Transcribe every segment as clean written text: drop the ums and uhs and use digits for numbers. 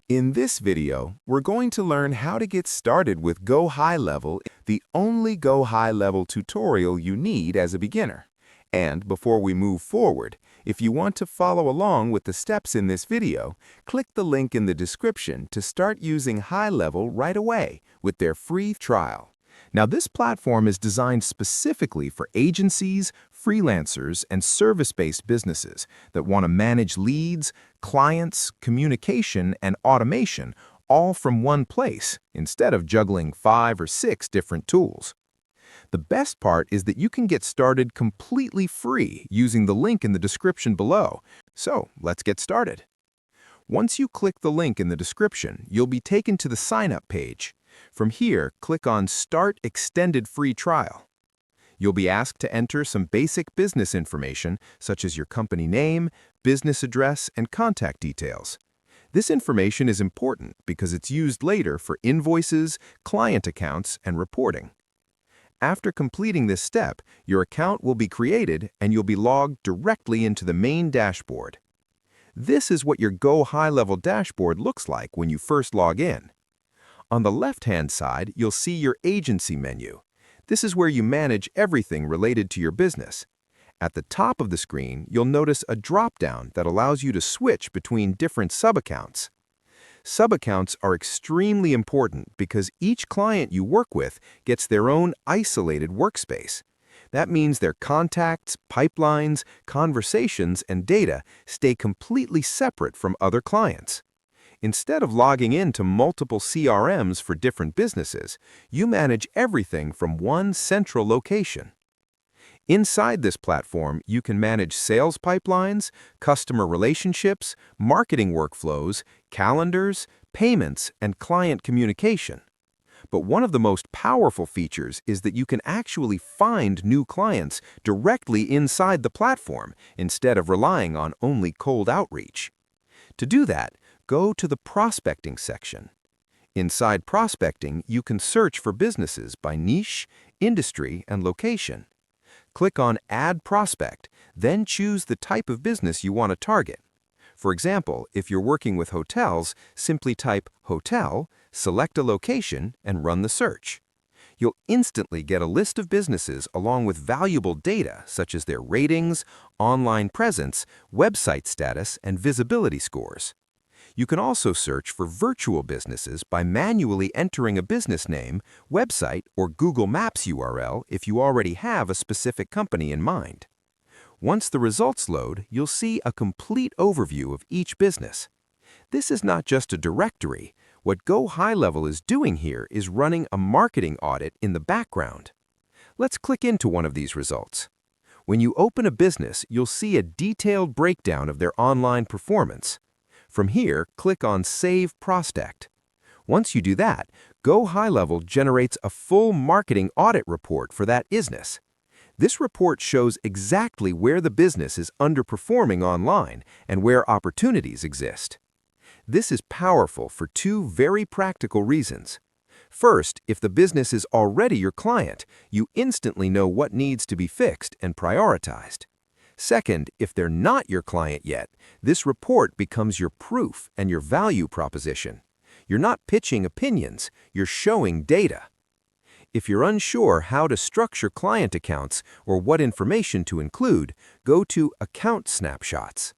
In this video, we're going to learn how to get started with GoHighLevel, the only GoHighLevel tutorial you need as a beginner. And before we move forward, if you want to follow along with the steps in this video, click the link in the description to start using HighLevel right away with their free trial. Now, this platform is designed specifically for agencies, freelancers, and service-based businesses that want to manage leads, clients, communication, and automation all from one place instead of juggling 5 or 6 different tools. The best part is that you can get started completely free using the link in the description below. So, let's get started. Once you click the link in the description, you'll be taken to the sign-up page. From here, click on Start Extended Free Trial. You'll be asked to enter some basic business information, such as your company name, business address, and contact details. This information is important because it's used later for invoices, client accounts, and reporting. After completing this step, your account will be created and you'll be logged directly into the main dashboard. This is what your GoHighLevel dashboard looks like when you first log in. On the left-hand side, you'll see your agency menu. This is where you manage everything related to your business. At the top of the screen, you'll notice a drop-down that allows you to switch between different sub-accounts. Sub-accounts are extremely important because each client you work with gets their own isolated workspace. That means their contacts, pipelines, conversations, and data stay completely separate from other clients. Instead of logging into multiple CRMs for different businesses, you manage everything from one central location. Inside this platform, you can manage sales pipelines, customer relationships, marketing workflows, calendars, payments, and client communication. But one of the most powerful features is that you can actually find new clients directly inside the platform instead of relying on only cold outreach. To do that, go to the Prospecting section. Inside Prospecting, you can search for businesses by niche, industry, and location. Click on Add Prospect, then choose the type of business you want to target. For example, if you're working with hotels, simply type hotel, select a location, and run the search. You'll instantly get a list of businesses along with valuable data such as their ratings, online presence, website status, and visibility scores. You can also search for virtual businesses by manually entering a business name, website, or Google Maps URL if you already have a specific company in mind. Once the results load, you'll see a complete overview of each business. This is not just a directory. What GoHighLevel is doing here is running a marketing audit in the background. Let's click into one of these results. When you open a business, you'll see a detailed breakdown of their online performance. From here, click on Save Prospect. Once you do that, GoHighLevel generates a full marketing audit report for that business. This report shows exactly where the business is underperforming online and where opportunities exist. This is powerful for 2 very practical reasons. First, if the business is already your client, you instantly know what needs to be fixed and prioritized. Second, if they're not your client yet, this report becomes your proof and your value proposition. You're not pitching opinions, you're showing data. If you're unsure how to structure client accounts or what information to include, go to Account Snapshots.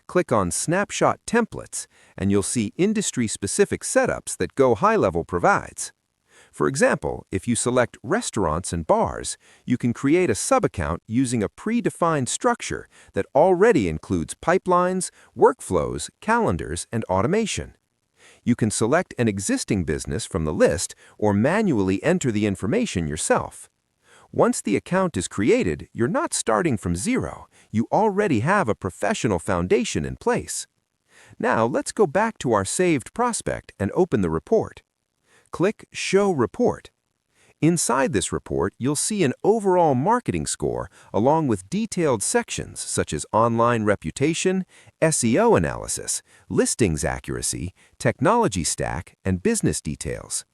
Click on Snapshot Templates, and you'll see industry-specific setups that GoHighLevel provides. For example, if you select restaurants and bars, you can create a sub-account using a predefined structure that already includes pipelines, workflows, calendars, and automation. You can select an existing business from the list or manually enter the information yourself. Once the account is created, you're not starting from zero. You already have a professional foundation in place. Now, let's go back to our saved prospect and open the report. Click Show Report. Inside this report, you'll see an overall marketing score along with detailed sections such as online reputation, SEO analysis, listings accuracy, technology stack, and business details.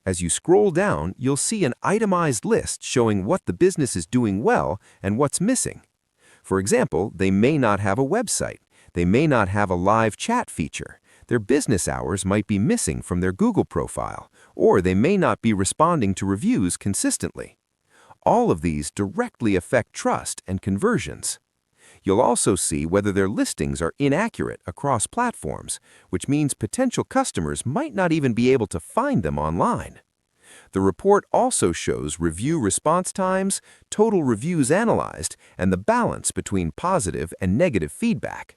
As you scroll down, you'll see an itemized list showing what the business is doing well and what's missing. For example, they may not have a website. They may not have a live chat feature. Their business hours might be missing from their Google profile, or they may not be responding to reviews consistently. All of these directly affect trust and conversions. You'll also see whether their listings are inaccurate across platforms, which means potential customers might not even be able to find them online. The report also shows review response times, total reviews analyzed, and the balance between positive and negative feedback.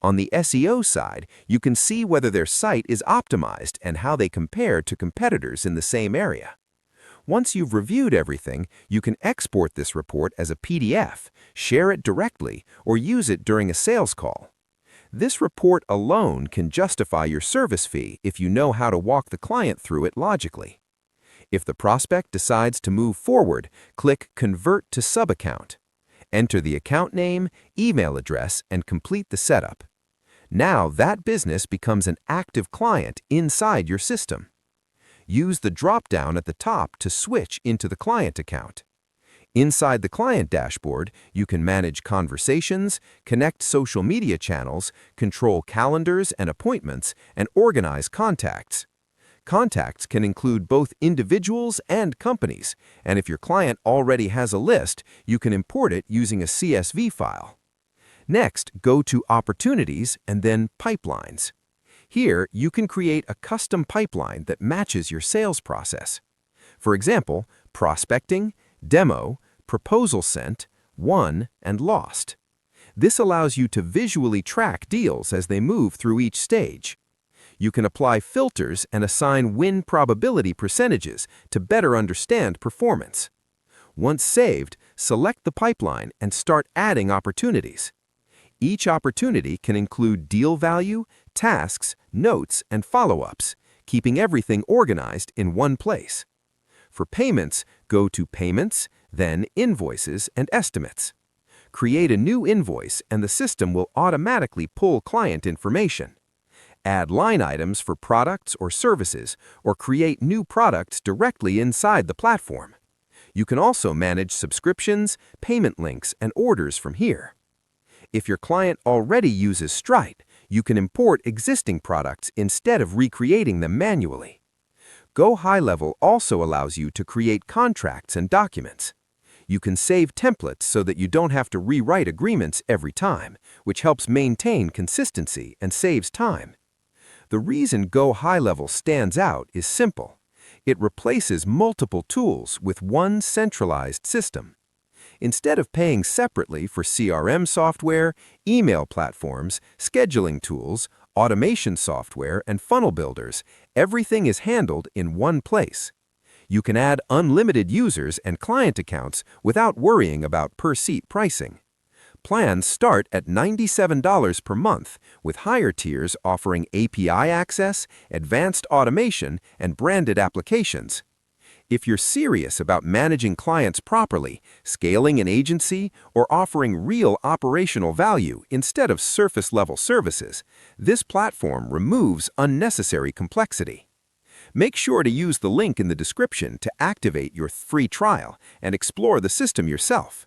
On the SEO side, you can see whether their site is optimized and how they compare to competitors in the same area. Once you've reviewed everything, you can export this report as a PDF, share it directly, or use it during a sales call. This report alone can justify your service fee if you know how to walk the client through it logically. If the prospect decides to move forward, click Convert to Subaccount. Enter the account name, email address, and complete the setup. Now that business becomes an active client inside your system. Use the drop-down at the top to switch into the client account. Inside the client dashboard, you can manage conversations, connect social media channels, control calendars and appointments, and organize contacts. Contacts can include both individuals and companies, and if your client already has a list, you can import it using a CSV file. Next, go to Opportunities and then Pipelines. Here, you can create a custom pipeline that matches your sales process. For example, prospecting, demo, proposal sent, won, and lost. This allows you to visually track deals as they move through each stage. You can apply filters and assign win probability percentages to better understand performance. Once saved, select the pipeline and start adding opportunities. Each opportunity can include deal value, tasks, notes, and follow-ups, keeping everything organized in one place. For payments, go to Payments, then Invoices and Estimates. Create a new invoice and the system will automatically pull client information. Add line items for products or services, or create new products directly inside the platform. You can also manage subscriptions, payment links, and orders from here. If your client already uses Stripe, you can import existing products instead of recreating them manually. GoHighLevel also allows you to create contracts and documents. You can save templates so that you don't have to rewrite agreements every time, which helps maintain consistency and saves time. The reason GoHighLevel stands out is simple. It replaces multiple tools with one centralized system. Instead of paying separately for CRM software, email platforms, scheduling tools, automation software, and funnel builders, everything is handled in one place. You can add unlimited users and client accounts without worrying about per-seat pricing. Plans start at $97 per month, with higher tiers offering API access, advanced automation, and branded applications. If you're serious about managing clients properly, scaling an agency, or offering real operational value instead of surface-level services, this platform removes unnecessary complexity. Make sure to use the link in the description to activate your free trial and explore the system yourself.